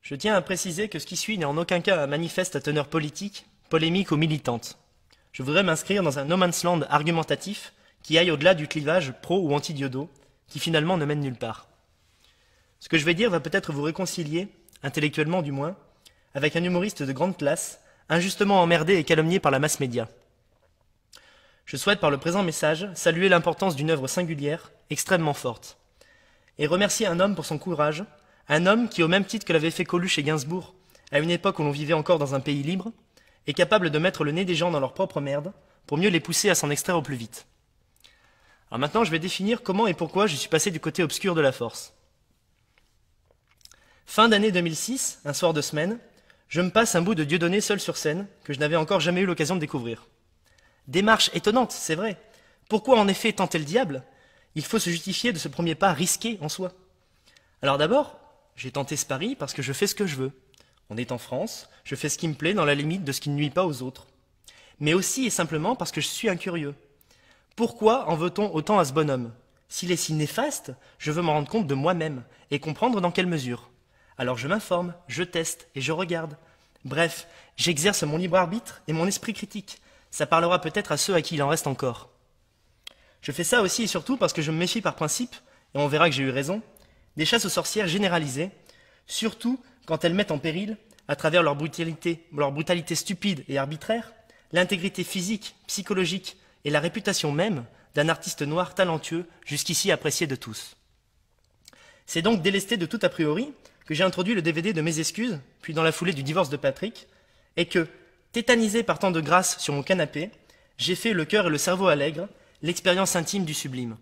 Je tiens à préciser que ce qui suit n'est en aucun cas un manifeste à teneur politique, polémique ou militante. Je voudrais m'inscrire dans un no man's land argumentatif qui aille au-delà du clivage pro ou anti-Diodo, qui finalement ne mène nulle part. Ce que je vais dire va peut-être vous réconcilier, intellectuellement du moins, avec un humoriste de grande classe, injustement emmerdé et calomnié par la masse média. Je souhaite par le présent message saluer l'importance d'une œuvre singulière, extrêmement forte, et remercier un homme pour son courage, un homme qui, au même titre que l'avait fait Coluche et Gainsbourg, à une époque où l'on vivait encore dans un pays libre, est capable de mettre le nez des gens dans leur propre merde pour mieux les pousser à s'en extraire au plus vite. Alors maintenant, je vais définir comment et pourquoi je suis passé du côté obscur de la force. Fin d'année 2006, un soir de semaine, je me passe un bout de Dieudonné seul sur scène que je n'avais encore jamais eu l'occasion de découvrir. Démarche étonnante, c'est vrai. Pourquoi en effet tenter le diable? Il faut se justifier de ce premier pas risqué en soi. Alors d'abord, j'ai tenté ce pari parce que je fais ce que je veux. On est en France, je fais ce qui me plaît dans la limite de ce qui ne nuit pas aux autres. Mais aussi et simplement parce que je suis un curieux. Pourquoi en veut-on autant à ce bonhomme? S'il est si néfaste, je veux m'en rendre compte de moi-même et comprendre dans quelle mesure. Alors je m'informe, je teste et je regarde. Bref, j'exerce mon libre arbitre et mon esprit critique. Ça parlera peut-être à ceux à qui il en reste encore. Je fais ça aussi et surtout parce que je me méfie par principe, et on verra que j'ai eu raison, des chasses aux sorcières généralisées, surtout quand elles mettent en péril, à travers leur brutalité stupide et arbitraire, l'intégrité physique, psychologique et la réputation même d'un artiste noir talentueux jusqu'ici apprécié de tous. C'est donc délesté de tout a priori que j'ai introduit le DVD de Mes excuses, puis dans la foulée du divorce de Patrick, et que, tétanisé par tant de grâce sur mon canapé, j'ai fait le cœur et le cerveau allègre, l'expérience intime du sublime.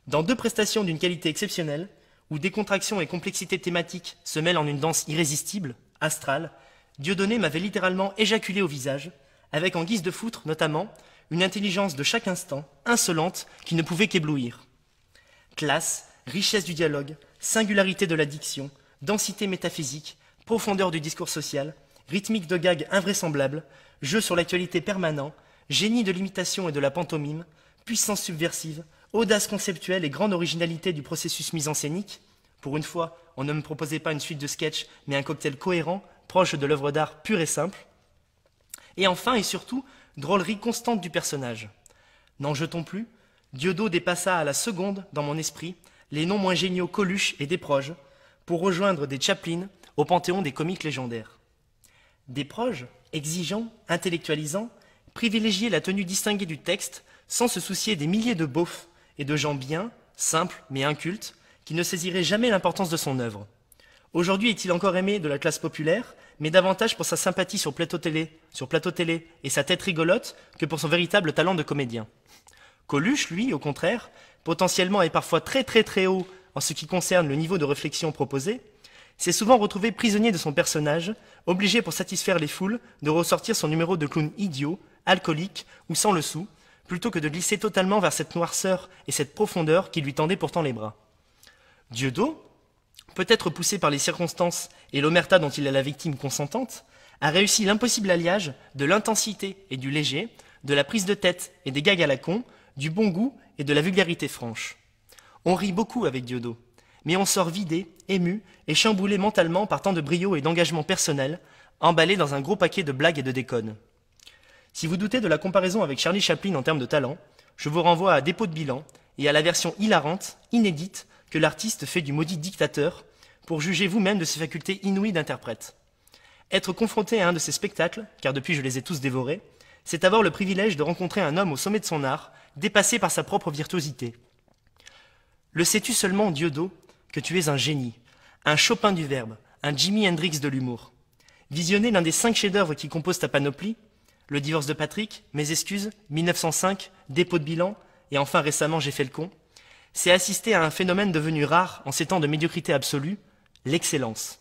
Dans deux prestations d'une qualité exceptionnelle, où décontraction et complexité thématique se mêlent en une danse irrésistible, astrale, Dieudonné m'avait littéralement éjaculé au visage, avec en guise de foutre, notamment, une intelligence de chaque instant, insolente, qui ne pouvait qu'éblouir. Classe, richesse du dialogue, singularité de la diction, densité métaphysique, profondeur du discours social, rythmique de gags invraisemblables, jeu sur l'actualité permanent, génie de l'imitation et de la pantomime, puissance subversive, audace conceptuelle et grande originalité du processus mise-en-scénique. Pour une fois, on ne me proposait pas une suite de sketchs, mais un cocktail cohérent, proche de l'œuvre d'art pure et simple. Et enfin et surtout, drôlerie constante du personnage. N'en jetons plus, Diodo dépassa à la seconde, dans mon esprit, les noms moins géniaux Coluche et Desproges, pour rejoindre des Chaplin au panthéon des comiques légendaires. Desproges, exigeants, intellectualisants, privilégiaient la tenue distinguée du texte sans se soucier des milliers de beaufs et de gens bien, simples mais incultes, qui ne saisiraient jamais l'importance de son œuvre. Aujourd'hui est-il encore aimé de la classe populaire, mais davantage pour sa sympathie sur plateau télé et sa tête rigolote que pour son véritable talent de comédien. Coluche, lui, au contraire, potentiellement et parfois très haut en ce qui concerne le niveau de réflexion proposé, s'est souvent retrouvé prisonnier de son personnage, obligé pour satisfaire les foules de ressortir son numéro de clown idiot, alcoolique ou sans le sou, plutôt que de glisser totalement vers cette noirceur et cette profondeur qui lui tendaient pourtant les bras. Diodo, peut-être poussé par les circonstances et l'omerta dont il est la victime consentante, a réussi l'impossible alliage de l'intensité et du léger, de la prise de tête et des gags à la con, du bon goût et de la vulgarité franche. On rit beaucoup avec Diodo, mais on sort vidé, ému et chamboulé mentalement par tant de brio et d'engagement personnel, emballé dans un gros paquet de blagues et de déconnes. Si vous doutez de la comparaison avec Charlie Chaplin en termes de talent, je vous renvoie à Dépôt de bilan et à la version hilarante, inédite, que l'artiste fait du maudit dictateur pour juger vous-même de ses facultés inouïes d'interprète. Être confronté à un de ces spectacles, car depuis je les ai tous dévorés, c'est avoir le privilège de rencontrer un homme au sommet de son art, dépassé par sa propre virtuosité. Le sais-tu seulement, Diodo, que tu es un génie, un Chopin du verbe, un Jimi Hendrix de l'humour. Visionner l'un des 5 chefs-d'œuvre qui composent ta panoplie, Le divorce de Patrick, Mes excuses, 1905, Dépôt de bilan, et enfin récemment J'ai fait le con, c'est assister à un phénomène devenu rare en ces temps de médiocrité absolue, l'excellence.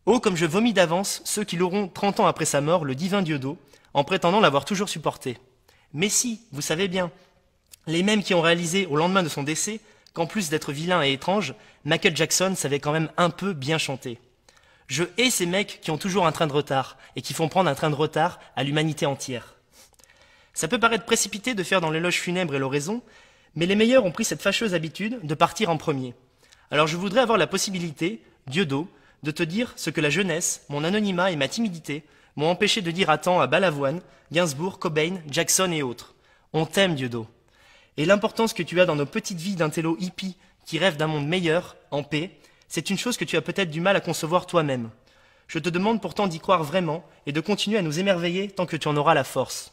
Oh, comme je vomis d'avance ceux qui l'auront 30 ans après sa mort, le divin Diodo, en prétendant l'avoir toujours supporté. Mais si, vous savez bien, les mêmes qui ont réalisé au lendemain de son décès qu'en plus d'être vilain et étrange, Michael Jackson savait quand même un peu bien chanter. Je hais ces mecs qui ont toujours un train de retard et qui font prendre un train de retard à l'humanité entière. Ça peut paraître précipité de faire dans l'éloge funèbre et l'oraison, mais les meilleurs ont pris cette fâcheuse habitude de partir en premier. Alors je voudrais avoir la possibilité, Diodo, de te dire ce que la jeunesse, mon anonymat et ma timidité m'ont empêché de dire à temps à Balavoine, Gainsbourg, Cobain, Jackson et autres. On t'aime, Dieudo. Et l'importance que tu as dans nos petites vies d'un télo hippie qui rêve d'un monde meilleur, en paix, c'est une chose que tu as peut-être du mal à concevoir toi-même. Je te demande pourtant d'y croire vraiment et de continuer à nous émerveiller tant que tu en auras la force.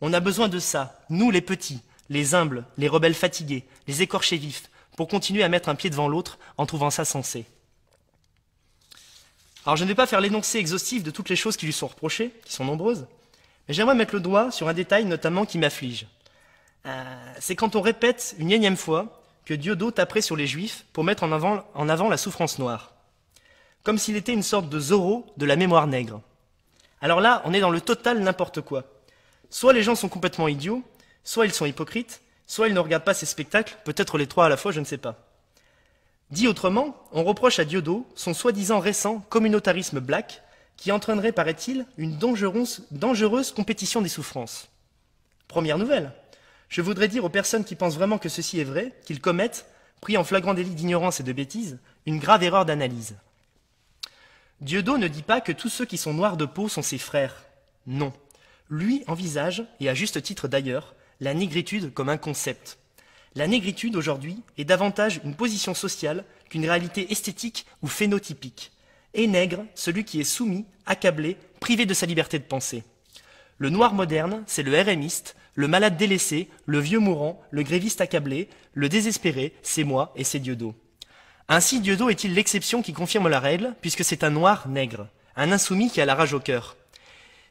On a besoin de ça, nous les petits, les humbles, les rebelles fatigués, les écorchés vifs, pour continuer à mettre un pied devant l'autre en trouvant ça sensé. Alors je ne vais pas faire l'énoncé exhaustif de toutes les choses qui lui sont reprochées, qui sont nombreuses, mais j'aimerais mettre le doigt sur un détail notamment qui m'afflige. C'est quand on répète une énième fois que Dieudo taperait sur les Juifs pour mettre en avant la souffrance noire. Comme s'il était une sorte de Zorro de la mémoire nègre. Alors là, on est dans le total n'importe quoi. Soit les gens sont complètement idiots, soit ils sont hypocrites, soit ils ne regardent pas ces spectacles, peut-être les trois à la fois, je ne sais pas. Dit autrement, on reproche à Dieudo son soi-disant récent communautarisme black qui entraînerait, paraît-il, une dangereuse compétition des souffrances. Première nouvelle. Je voudrais dire aux personnes qui pensent vraiment que ceci est vrai, qu'ils commettent, pris en flagrant délit d'ignorance et de bêtise, une grave erreur d'analyse. Dieudo ne dit pas que tous ceux qui sont noirs de peau sont ses frères. Non. Lui envisage, et à juste titre d'ailleurs, la négritude comme un concept. La négritude, aujourd'hui, est davantage une position sociale qu'une réalité esthétique ou phénotypique. Et nègre, celui qui est soumis, accablé, privé de sa liberté de penser. Le noir moderne, c'est le RMiste, le malade délaissé, le vieux mourant, le gréviste accablé, le désespéré, c'est moi et c'est Dieudo. Ainsi, Dieudo est-il l'exception qui confirme la règle, puisque c'est un noir nègre, un insoumis qui a la rage au cœur.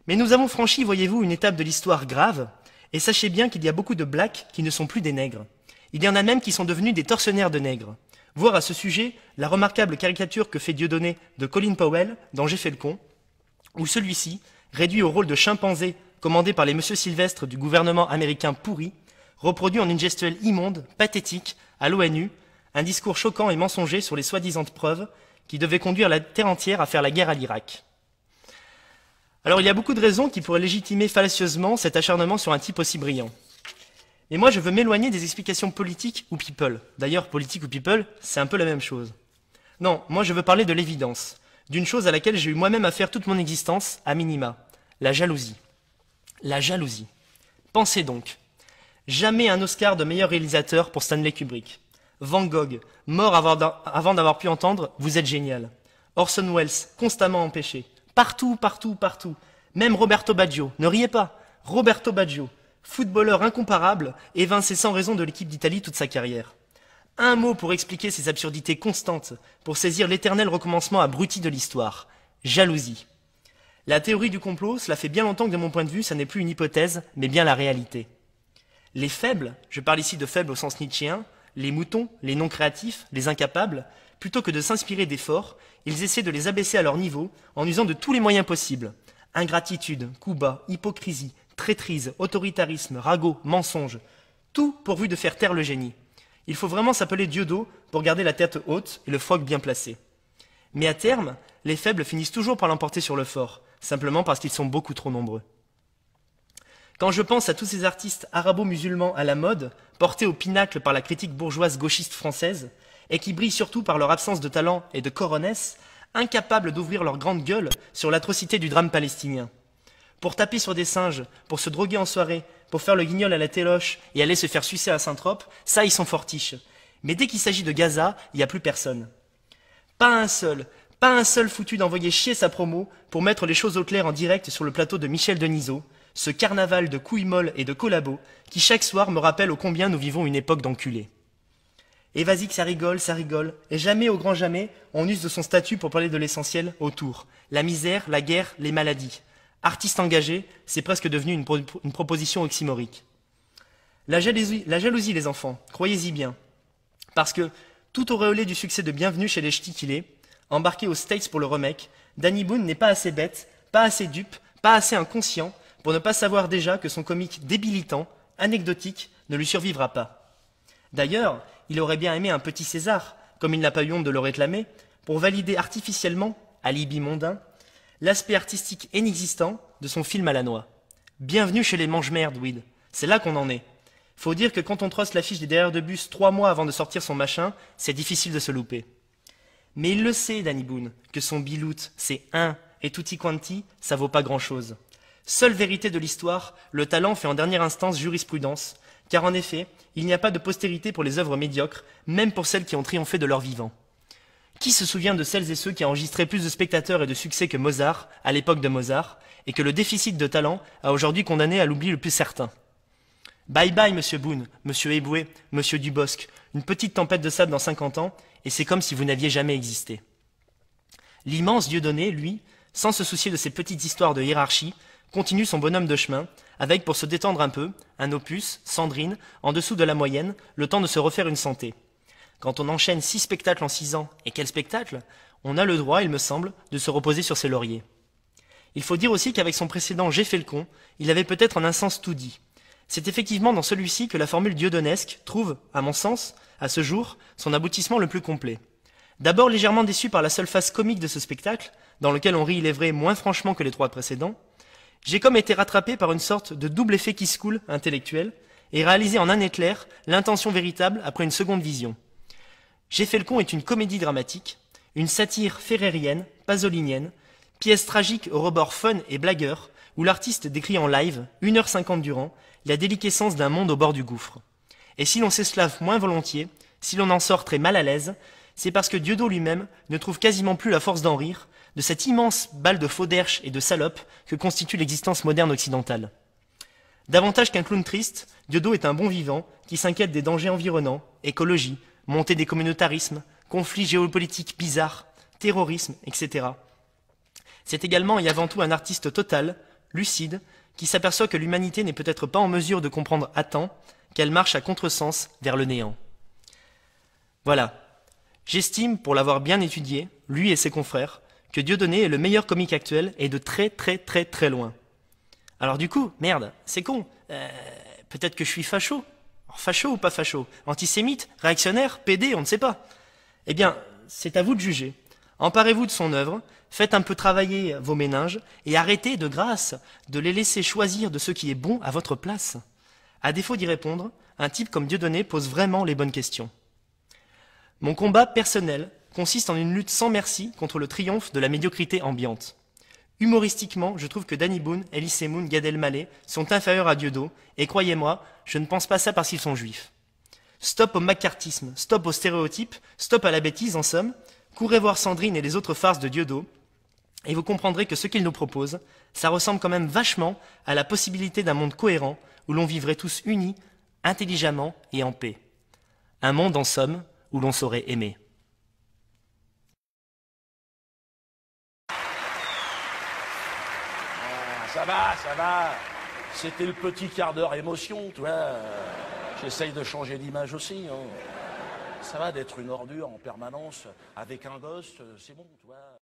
Mais nous avons franchi, voyez-vous, une étape de l'histoire grave, et sachez bien qu'il y a beaucoup de blacks qui ne sont plus des nègres. Il y en a même qui sont devenus des tortionnaires de nègres. Voir à ce sujet la remarquable caricature que fait Dieudonné de Colin Powell dans J'ai fait le con, où celui-ci, réduit au rôle de chimpanzé commandé par les Monsieur Sylvestre du gouvernement américain pourri, reproduit en une gestuelle immonde, pathétique, à l'ONU, un discours choquant et mensonger sur les soi-disant preuves qui devaient conduire la terre entière à faire la guerre à l'Irak. Alors il y a beaucoup de raisons qui pourraient légitimer fallacieusement cet acharnement sur un type aussi brillant. Et moi je veux m'éloigner des explications politiques ou people. D'ailleurs, politique ou people, c'est un peu la même chose. Non, moi je veux parler de l'évidence, d'une chose à laquelle j'ai eu moi-même affaire toute mon existence, à minima, la jalousie. La jalousie. Pensez donc, jamais un Oscar de meilleur réalisateur pour Stanley Kubrick. Van Gogh, mort avant d'avoir pu entendre « Vous êtes génial ». Orson Welles, constamment empêché. Partout, partout, partout. Même Roberto Baggio, ne riez pas. Roberto Baggio, footballeur incomparable, évincé sans raison de l'équipe d'Italie toute sa carrière. Un mot pour expliquer ces absurdités constantes, pour saisir l'éternel recommencement abruti de l'histoire. Jalousie. La théorie du complot, cela fait bien longtemps que de mon point de vue, ça n'est plus une hypothèse, mais bien la réalité. Les faibles, je parle ici de faibles au sens nietzschéen, les moutons, les non créatifs, les incapables, plutôt que de s'inspirer des forts, ils essaient de les abaisser à leur niveau en usant de tous les moyens possibles. Ingratitude, coups bas, hypocrisie, traîtrise, autoritarisme, ragot, mensonge. Tout pourvu de faire taire le génie. Il faut vraiment s'appeler Dieudo pour garder la tête haute et le froc bien placé. Mais à terme, les faibles finissent toujours par l'emporter sur le fort, simplement parce qu'ils sont beaucoup trop nombreux. Quand je pense à tous ces artistes arabo-musulmans à la mode, portés au pinacle par la critique bourgeoise gauchiste française, et qui brillent surtout par leur absence de talent et de coronesse, incapables d'ouvrir leur grande gueule sur l'atrocité du drame palestinien. Pour taper sur des singes, pour se droguer en soirée, pour faire le guignol à la téloche et aller se faire sucer à Saint-Trope, ça ils sont fortiches. Mais dès qu'il s'agit de Gaza, il n'y a plus personne. Pas un seul foutu d'envoyer chier sa promo pour mettre les choses au clair en direct sur le plateau de Michel Denisot, ce carnaval de couilles molles et de collabos qui chaque soir me rappelle ô combien nous vivons une époque d'enculés. Et vas-y que ça rigole, et jamais au grand jamais, on use de son statut pour parler de l'essentiel autour. La misère, la guerre, les maladies. Artiste engagé, c'est presque devenu une proposition oxymorique. La jalousie, les enfants, croyez-y bien. Parce que, tout auréolé du succès de Bienvenue chez les Ch'tis qu'il est, embarqué aux States pour le remake, Danny Boone n'est pas assez bête, pas assez dupe, pas assez inconscient pour ne pas savoir déjà que son comique débilitant, anecdotique, ne lui survivra pas. D'ailleurs, il aurait bien aimé un petit César, comme il n'a pas eu honte de le réclamer, pour valider artificiellement, alibi mondain, l'aspect artistique inexistant de son film à la noix. Bienvenue chez les mange-merdes, Weed. C'est là qu'on en est. Faut dire que quand on trosse l'affiche des derrière de bus 3 mois avant de sortir son machin, c'est difficile de se louper. Mais il le sait, Danny Boone, que son bilout, c'est un, et tutti quanti, ça vaut pas grand-chose. Seule vérité de l'histoire, le talent fait en dernière instance jurisprudence, car en effet, il n'y a pas de postérité pour les œuvres médiocres, même pour celles qui ont triomphé de leur vivant. Qui se souvient de celles et ceux qui enregistraient plus de spectateurs et de succès que Mozart, à l'époque de Mozart, et que le déficit de talent a aujourd'hui condamné à l'oubli le plus certain? Bye bye, monsieur Boone, monsieur Eboué, monsieur Dubosc, une petite tempête de sable dans 50 ans, et c'est comme si vous n'aviez jamais existé. L'immense Dieudonné, lui, sans se soucier de ces petites histoires de hiérarchie, continue son bonhomme de chemin, avec, pour se détendre un peu, un opus, Sandrine, en dessous de la moyenne, le temps de se refaire une santé. Quand on enchaîne 6 spectacles en 6 ans, et quel spectacle, on a le droit, il me semble, de se reposer sur ses lauriers. Il faut dire aussi qu'avec son précédent J'ai fait le con, il avait peut-être en un sens tout dit. C'est effectivement dans celui-ci que la formule dieudonnesque trouve, à mon sens, à ce jour, son aboutissement le plus complet. D'abord légèrement déçu par la seule face comique de ce spectacle, dans lequel on rit, il est vrai, moins franchement que les 3 précédents, j'ai comme été rattrapé par une sorte de double effet qui se coule intellectuel, et réalisé en un éclair l'intention véritable après une seconde vision. J'ai fait le con est une comédie dramatique, une satire ferrérienne, pasolinienne, pièce tragique au rebord fun et blagueur, où l'artiste décrit en live, 1h50 durant, la déliquescence d'un monde au bord du gouffre. Et si l'on s'esclave moins volontiers, si l'on en sort très mal à l'aise, c'est parce que Dieudot lui-même ne trouve quasiment plus la force d'en rire, de cette immense balle de faux derche et de salope que constitue l'existence moderne occidentale. Davantage qu'un clown triste, Dieudot est un bon vivant qui s'inquiète des dangers environnants, écologie, montée des communautarismes, conflits géopolitiques bizarres, terrorisme, etc. C'est également et avant tout un artiste total, lucide, qui s'aperçoit que l'humanité n'est peut-être pas en mesure de comprendre à temps qu'elle marche à contresens vers le néant. Voilà. J'estime, pour l'avoir bien étudié, lui et ses confrères, que Dieudonné est le meilleur comique actuel et de très très très très loin. Alors du coup, merde, c'est con. Peut-être que je suis facho. Alors, facho ou pas facho? Antisémite? Réactionnaire? PD? On ne sait pas. Eh bien, c'est à vous de juger. Emparez-vous de son œuvre, faites un peu travailler vos méninges et arrêtez de grâce de les laisser choisir de ce qui est bon à votre place. À défaut d'y répondre, un type comme Dieudonné pose vraiment les bonnes questions. Mon combat personnel consiste en une lutte sans merci contre le triomphe de la médiocrité ambiante. Humoristiquement, je trouve que Danny Boone, Elie Moon, Gad Elmaleh sont inférieurs à Dieudot, et croyez-moi, je ne pense pas ça parce qu'ils sont juifs. Stop au macartisme, stop aux stéréotypes, stop à la bêtise en somme, courez voir Sandrine et les autres farces de Dieudot, et vous comprendrez que ce qu'il nous propose, ça ressemble quand même vachement à la possibilité d'un monde cohérent où l'on vivrait tous unis, intelligemment et en paix. Un monde en somme où l'on saurait aimer. Ça va, ça va. C'était le petit quart d'heure émotion, tu vois. J'essaye de changer d'image aussi. Hein. Ça va d'être une ordure en permanence avec un gosse, c'est bon, tu vois.